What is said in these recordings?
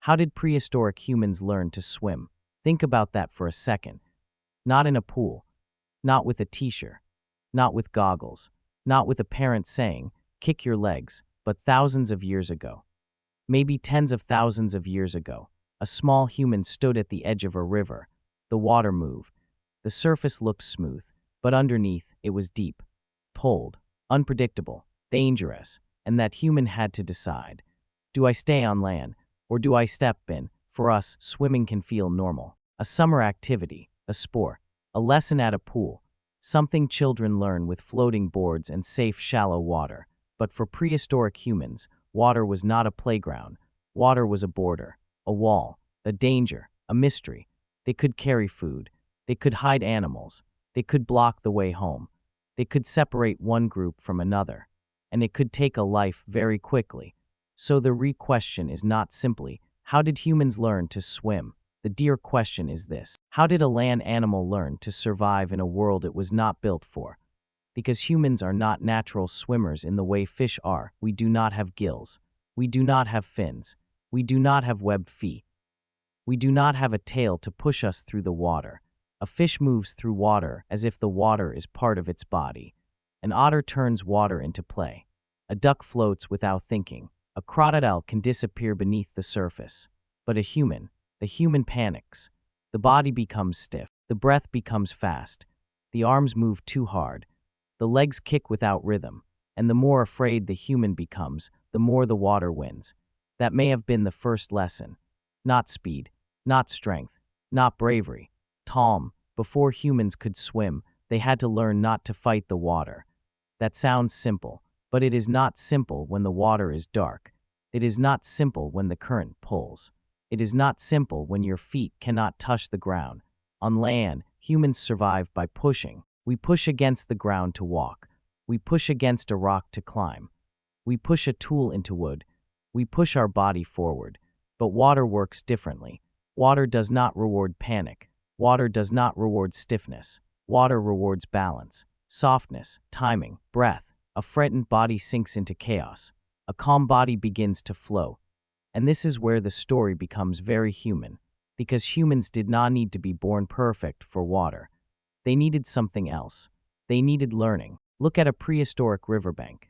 How did prehistoric humans learn to swim? Think about that for a second. Not in a pool, not with a t-shirt, not with goggles, not with a parent saying, "Kick your legs," but thousands of years ago. Maybe tens of thousands of years ago, a small human stood at the edge of a river. The water moved. The surface looked smooth, but underneath it was deep, cold, unpredictable, dangerous, and that human had to decide. Do I stay on land, or do I step in? For us, swimming can feel normal. A summer activity, a sport, a lesson at a pool, something children learn with floating boards and safe, shallow water. But for prehistoric humans, water was not a playground. Water was a border, a wall, a danger, a mystery. They could carry food. They could hide animals. They could block the way home. They could separate one group from another. And it could take a life very quickly. So the real question is not simply, how did humans learn to swim? The dear question is this: how did a land animal learn to survive in a world it was not built for? Because humans are not natural swimmers in the way fish are. We do not have gills. We do not have fins. We do not have webbed feet. We do not have a tail to push us through the water. A fish moves through water as if the water is part of its body. An otter turns water into play. A duck floats without thinking. A crocodile can disappear beneath the surface. But the human panics. The body becomes stiff. The breath becomes fast. The arms move too hard. The legs kick without rhythm. And the more afraid the human becomes, the more the water wins. That may have been the first lesson. Not speed, not strength, not bravery. Tom, before humans could swim, they had to learn not to fight the water. That sounds simple, but it is not simple when the water is dark. It is not simple when the current pulls. It is not simple when your feet cannot touch the ground. On land, humans survive by pushing. We push against the ground to walk. We push against a rock to climb. We push a tool into wood. We push our body forward. But water works differently. Water does not reward panic. Water does not reward stiffness. Water rewards balance, softness, timing, breath. A frightened body sinks into chaos. A calm body begins to flow. And this is where the story becomes very human, because humans did not need to be born perfect for water. They needed something else. They needed learning. Look at a prehistoric riverbank.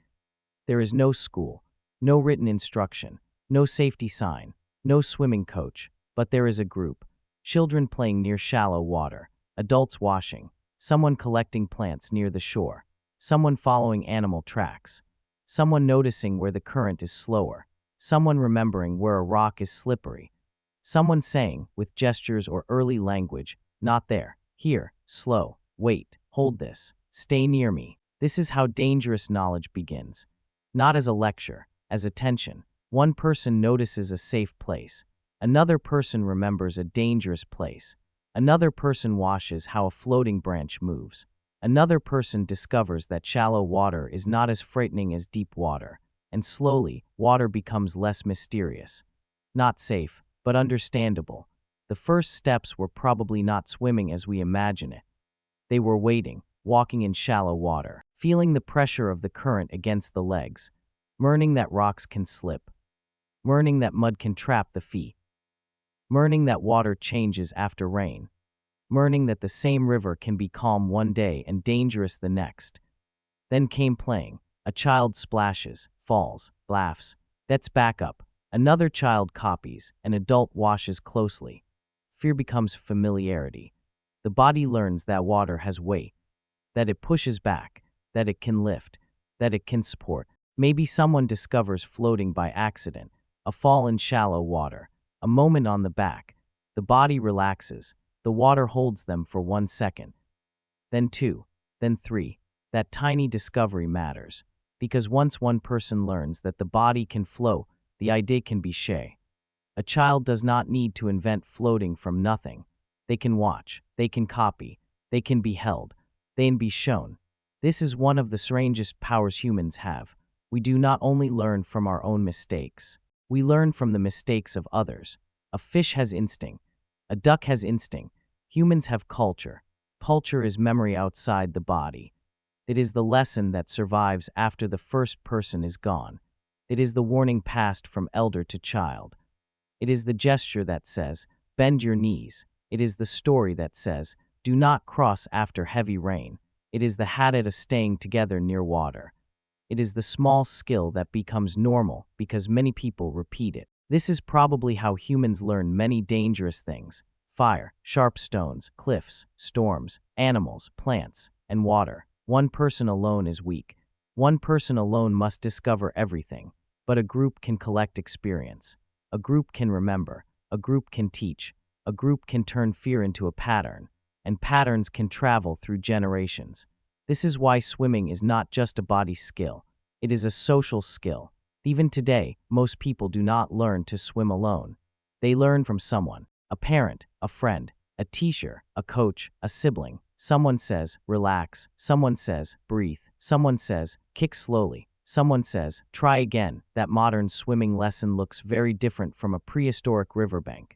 There is no school, no written instruction, no safety sign, no swimming coach, but there is a group. Children playing near shallow water, adults washing, someone collecting plants near the shore, someone following animal tracks, someone noticing where the current is slower, someone remembering where a rock is slippery, someone saying, with gestures or early language, "Not there, here, slow, wait, hold this, stay near me." This is how dangerous knowledge begins. Not as a lecture, as attention. One person notices a safe place. Another person remembers a dangerous place. Another person watches how a floating branch moves. Another person discovers that shallow water is not as frightening as deep water. And slowly, water becomes less mysterious. Not safe, but understandable. The first steps were probably not swimming as we imagine it. They were wading, walking in shallow water, feeling the pressure of the current against the legs, learning that rocks can slip, learning that mud can trap the feet, learning that water changes after rain, learning that the same river can be calm one day and dangerous the next. Then came playing. A child splashes, falls, laughs, gets back up. Another child copies, an adult watches closely. Fear becomes familiarity. The body learns that water has weight, that it pushes back, that it can lift, that it can support. Maybe someone discovers floating by accident, a fall in shallow water, a moment on the back. The body relaxes. The water holds them for 1 second. Then 2, then 3. That tiny discovery matters. Because once one person learns that the body can flow, the idea can be shared. A child does not need to invent floating from nothing. They can watch, they can copy, they can be held, they can be shown. This is one of the strangest powers humans have. We do not only learn from our own mistakes, we learn from the mistakes of others. A fish has instinct. A duck has instinct. Humans have culture. Culture is memory outside the body. It is the lesson that survives after the first person is gone. It is the warning passed from elder to child. It is the gesture that says, bend your knees. It is the story that says, do not cross after heavy rain. It is the habit of staying together near water. It is the small skill that becomes normal because many people repeat it. This is probably how humans learn many dangerous things: fire, sharp stones, cliffs, storms, animals, plants, and water. One person alone is weak. One person alone must discover everything. But a group can collect experience. A group can remember. A group can teach. A group can turn fear into a pattern. And patterns can travel through generations. This is why swimming is not just a body skill. It is a social skill. Even today, most people do not learn to swim alone. They learn from someone: a parent, a friend, a teacher, a coach, a sibling. Someone says, relax. Someone says, breathe. Someone says, kick slowly. Someone says, try again. That modern swimming lesson looks very different from a prehistoric riverbank.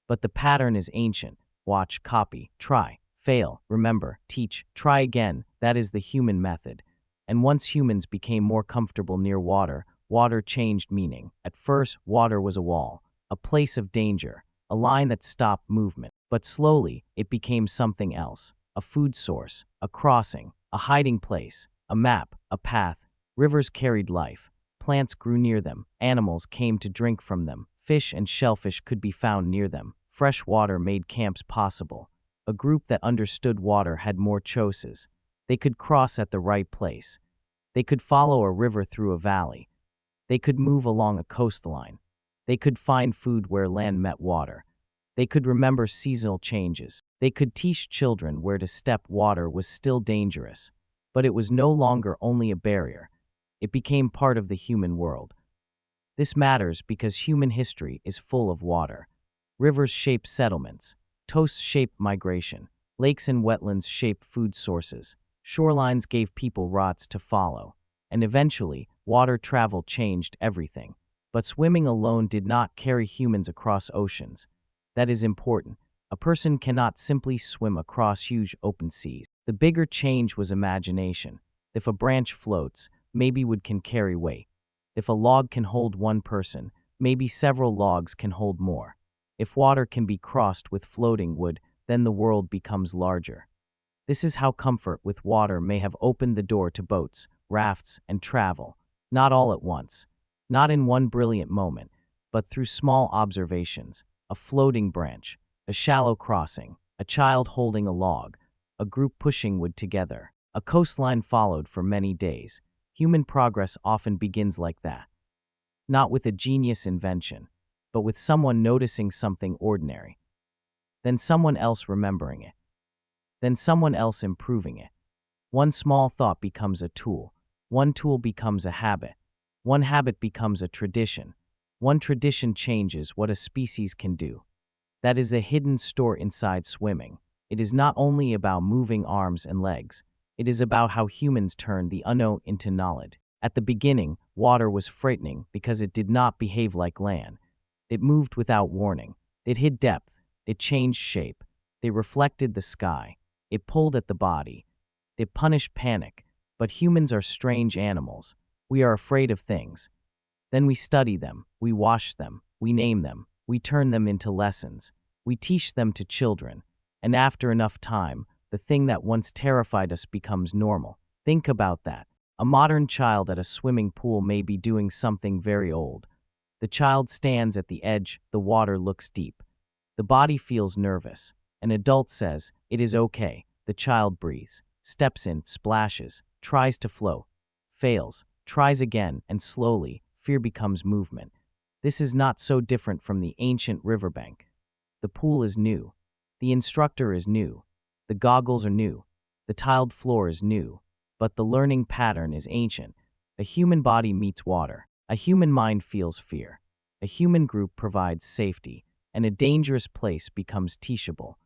But the pattern is ancient. Watch, copy, try, fail, remember, teach, try again. That is the human method. And once humans became more comfortable near water, water changed meaning. At first, water was a wall, a place of danger, a line that stopped movement. But slowly, it became something else: a food source, a crossing, a hiding place, a map, a path. Rivers carried life. Plants grew near them. Animals came to drink from them. Fish and shellfish could be found near them. Fresh water made camps possible. A group that understood water had more choices. They could cross at the right place. They could follow a river through a valley. They could move along a coastline. They could find food where land met water. They could remember seasonal changes. They could teach children where to step. Water was still dangerous, but it was no longer only a barrier. It became part of the human world. This matters because human history is full of water. Rivers shape settlements. Coasts shape migration. Lakes and wetlands shape food sources. Shorelines gave people routes to follow. And eventually, water travel changed everything. But swimming alone did not carry humans across oceans. That is important. A person cannot simply swim across huge open seas. The bigger change was imagination. If a branch floats, maybe wood can carry weight. If a log can hold one person, maybe several logs can hold more. If water can be crossed with floating wood, then the world becomes larger. This is how comfort with water may have opened the door to boats, rafts, and travel. Not all at once. Not in one brilliant moment, but through small observations: a floating branch, a shallow crossing, a child holding a log, a group pushing wood together. A coastline followed for many days. Human progress often begins like that. Not with a genius invention, but with someone noticing something ordinary. Then someone else remembering it. Then someone else improving it. One small thought becomes a tool. One tool becomes a habit. One habit becomes a tradition. One tradition changes what a species can do. That is a hidden store inside swimming. It is not only about moving arms and legs. It is about how humans turn the unknown into knowledge. At the beginning, water was frightening because it did not behave like land. It moved without warning. It hid depth. It changed shape. It reflected the sky. It pulled at the body. It punished panic. But humans are strange animals. We are afraid of things. Then we study them. We wash them. We name them. We turn them into lessons. We teach them to children. And after enough time, the thing that once terrified us becomes normal. Think about that. A modern child at a swimming pool may be doing something very old. The child stands at the edge. The water looks deep. The body feels nervous. An adult says, "It is okay." The child breathes, steps in, splashes, tries to flow, fails, tries again, and slowly, fear becomes movement. This is not so different from the ancient riverbank. The pool is new. The instructor is new. The goggles are new. The tiled floor is new. But the learning pattern is ancient. A human body meets water. A human mind feels fear. A human group provides safety. And a dangerous place becomes teachable.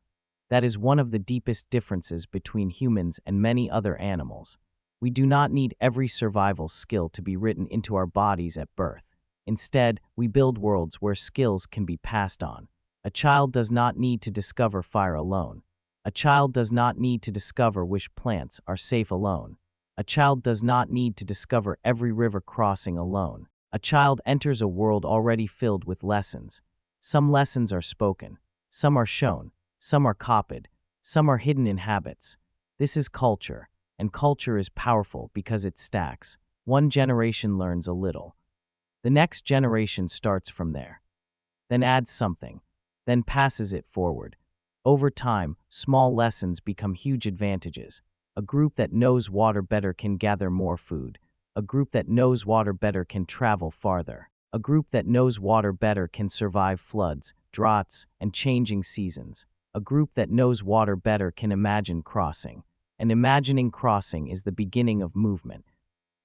That is one of the deepest differences between humans and many other animals. We do not need every survival skill to be written into our bodies at birth. Instead, we build worlds where skills can be passed on. A child does not need to discover fire alone. A child does not need to discover which plants are safe alone. A child does not need to discover every river crossing alone. A child enters a world already filled with lessons. Some lessons are spoken, some are shown, some are copied, some are hidden in habits. This is culture, and culture is powerful because it stacks. One generation learns a little. The next generation starts from there, then adds something, then passes it forward. Over time, small lessons become huge advantages. A group that knows water better can gather more food. A group that knows water better can travel farther. A group that knows water better can survive floods, droughts, and changing seasons. A group that knows water better can imagine crossing. And imagining crossing is the beginning of movement.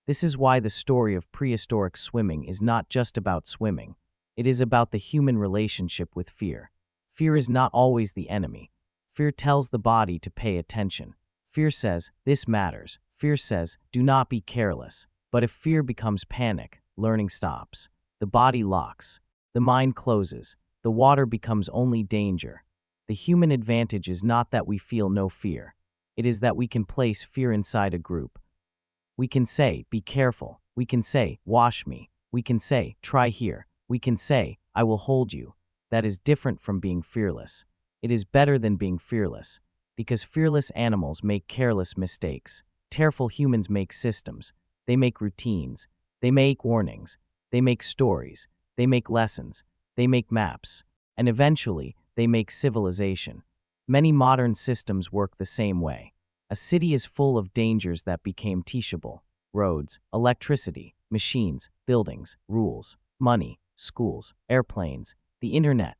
This is why the story of prehistoric swimming is not just about swimming. It is about the human relationship with fear. Fear is not always the enemy. Fear tells the body to pay attention. Fear says, this matters. Fear says, do not be careless. But if fear becomes panic, learning stops. The body locks. The mind closes. The water becomes only danger. The human advantage is not that we feel no fear. It is that we can place fear inside a group. We can say, be careful. We can say, wash me. We can say, try here. We can say, I will hold you. That is different from being fearless. It is better than being fearless, because fearless animals make careless mistakes. Careful humans make systems. They make routines. They make warnings. They make stories. They make lessons. They make maps. And eventually, they make civilization. Many modern systems work the same way. A city is full of dangers that became teachable. Roads, electricity, machines, buildings, rules, money, schools, airplanes, the internet.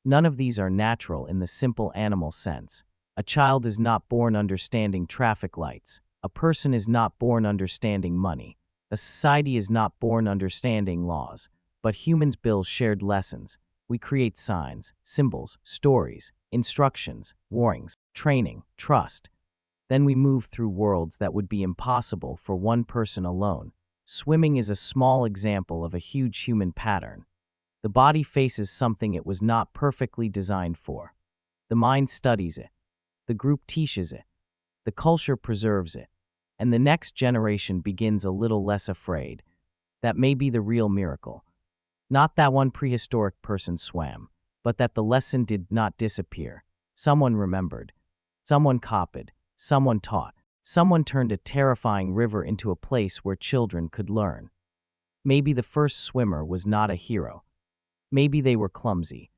None of these are natural in the simple animal sense. A child is not born understanding traffic lights. A person is not born understanding money. A society is not born understanding laws. But humans build shared lessons. We create signs, symbols, stories, instructions, warnings, training, trust. Then we move through worlds that would be impossible for one person alone. Swimming is a small example of a huge human pattern. The body faces something it was not perfectly designed for. The mind studies it. The group teaches it. The culture preserves it. And the next generation begins a little less afraid. That may be the real miracle. Not that one prehistoric person swam, but that the lesson did not disappear. Someone remembered. Someone copied. Someone taught. Someone turned a terrifying river into a place where children could learn. Maybe the first swimmer was not a hero. Maybe they were clumsy.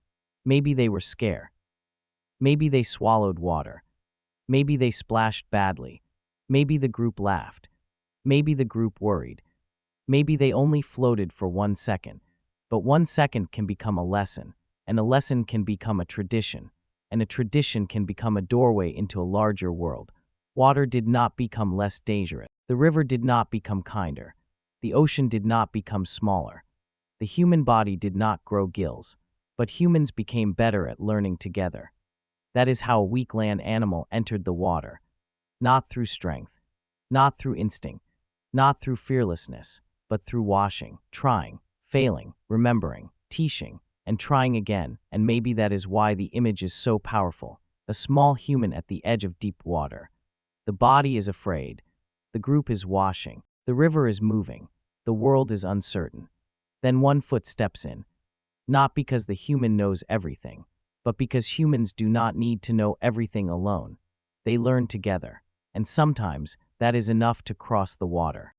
Maybe they were scared. Maybe they swallowed water. Maybe they splashed badly. Maybe the group laughed. Maybe the group worried. Maybe they only floated for 1 second. But 1 second can become a lesson, and a lesson can become a tradition, and a tradition can become a doorway into a larger world. Water did not become less dangerous. The river did not become kinder. The ocean did not become smaller. The human body did not grow gills, but humans became better at learning together. That is how a weak land animal entered the water. Not through strength, not through instinct, not through fearlessness, but through washing, trying, failing, remembering, teaching, and trying again. And maybe that is why the image is so powerful. A small human at the edge of deep water. The body is afraid. The group is washing. The river is moving. The world is uncertain. Then one foot steps in. Not because the human knows everything, but because humans do not need to know everything alone. They learn together. And sometimes that is enough to cross the water.